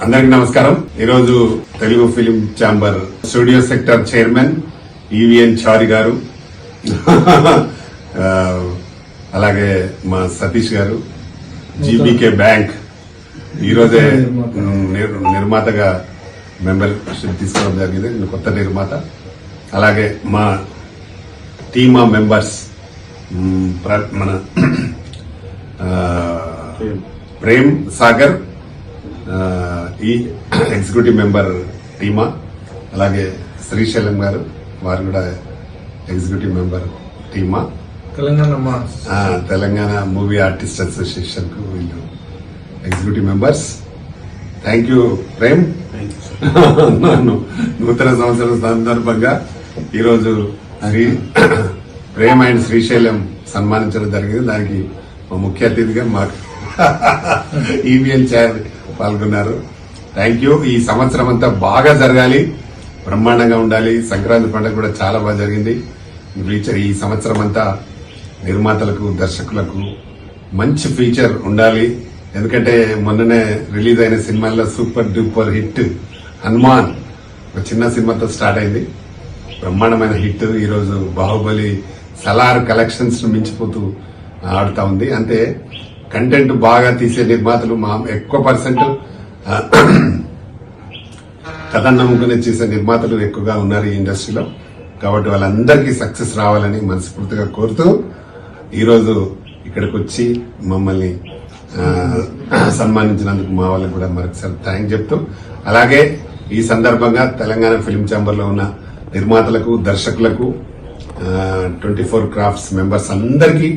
అందరికీ నమస్కారం. ఈరోజు Telugu film chamber studio sector chairman EVN Chari garu, అలాగే మా సతీష్ గారు, జీబీకే బ్యాంక్ ఈరోజే నిర్మాతగా మెంబర్షిప్ తీసుకోవడం జరిగింది, కొత్త నిర్మాత. అలాగే మా టీమ్ ఆఫ్ మెంబర్స్ మన ప్రేమ్ సాగర్ ఈ ఎగ్జిక్యూటివ్ మెంబర్ టీమా, అలాగే శ్రీశైలం గారు వారు కూడా ఎగ్జిక్యూటివ్ మెంబర్ టీమా, తెలంగాణ మూవీ ఆర్టిస్ట్ అసోసియేషన్ కు వీళ్ళు executive members. Thank you Prem. నూతన సంవత్సరం సందర్భంగా ఈరోజు ప్రేమ్ అండ్ శ్రీశైలం సన్మానించడం జరిగింది. దానికి మా ముఖ్య అతిథిగా మాకు ఈవీఎన్ చైర్ పాల్గొన్నారు. Thank you. ఈ సంవత్సరం అంతా బాగా జరగాలి, బ్రహ్మాండంగా ఉండాలి. సంక్రాంతి పండుగ కూడా చాలా బాగా జరిగింది. ఈ సంవత్సరం అంతా నిర్మాతలకు, దర్శకులకు మంచి ఫీచర్ ఉండాలి. ఎందుకంటే మొన్ననే రిలీజ్ అయిన సినిమాల్లో సూపర్ డూపర్ హిట్ హనుమాన్ ఒక చిన్న సినిమాతో స్టార్ట్ అయింది, బ్రహ్మాండమైన హిట్. ఈరోజు బాహుబలి సలార్ కలెక్షన్స్ ను మించిపోతూ ఆడుతా ఉంది. అంతే కంటెంట్ బాగా తీసే నిర్మాతలు ఎక్కువ పర్సెంట్ కథ నమ్ముకునే చేసే నిర్మాతలు ఎక్కువగా ఉన్నారు ఈ ఇండస్ట్రీలో. కాబట్టి వాళ్ళందరికీ సక్సెస్ రావాలని మనస్ఫూర్తిగా కోరుతూ ఈరోజు ఇక్కడికి వచ్చి మమ్మల్ని సన్మానించినందుకు మా వాళ్ళకి కూడా మరొకసారి థ్యాంక్ చెప్తూ, అలాగే ఈ సందర్భంగా తెలంగాణ ఫిలిం ఛాంబర్ లో ఉన్న నిర్మాతలకు, దర్శకులకు, 24 క్రాఫ్ట్స్ మెంబర్స్ అందరికీ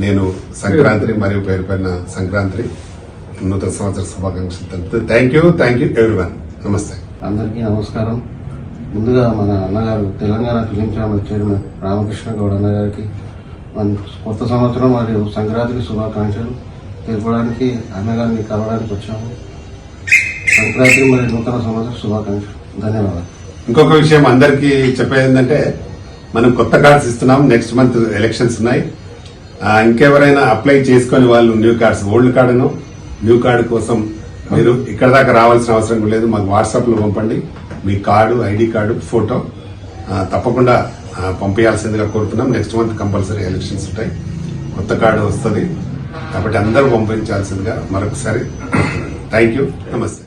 నేను సంక్రాంతి మరియు పేరు పైన సంక్రాంతి నూతన సంవత్సర శుభాకాంక్షలు తెలుపుతూ థ్యాంక్ యూ ఎవ్రీవన్. నమస్తే. అందరికీ నమస్కారం. ముందుగా మన అన్నగారు Telangana film chamber chairman Ramakrishna Goud అన్నగారికి మన కొత్త సంవత్సరం మరియు సంక్రాంతికి శుభాకాంక్షలు తెలుపడానికి అన్నగారిని కలవడానికి వచ్చాము. సంక్రాంతి మరియు నూతన సంవత్సర శుభాకాంక్షలు. ధన్యవాదాలు. ఇంకొక విషయం అందరికీ చెప్పేది ఏంటంటే, మనం కొత్త కార్డ్స్ ఇస్తున్నాం. నెక్స్ట్ మంత్ ఎలక్షన్స్ ఉన్నాయి. ఇంకెవరైనా అప్లై చేసుకుని వాళ్ళు న్యూ కార్డ్స్, ఓల్డ్ కార్డును న్యూ కార్డు కోసం మీరు ఇక్కడ దాకా రావాల్సిన అవసరం లేదు. మాకు వాట్సాప్ లో పంపండి మీ కార్డు, ఐడి కార్డు, ఫోటో తప్పకుండా పంపించాల్సిందిగా కోరుతున్నాం. నెక్స్ట్ మంత్ కంపల్సరీ ఎలక్షన్స్ ఉంటాయి, కొత్త కార్డు వస్తుంది. కాబట్టి అందరూ పంపించాల్సిందిగా మరొకసారి థ్యాంక్ యూ. నమస్తే.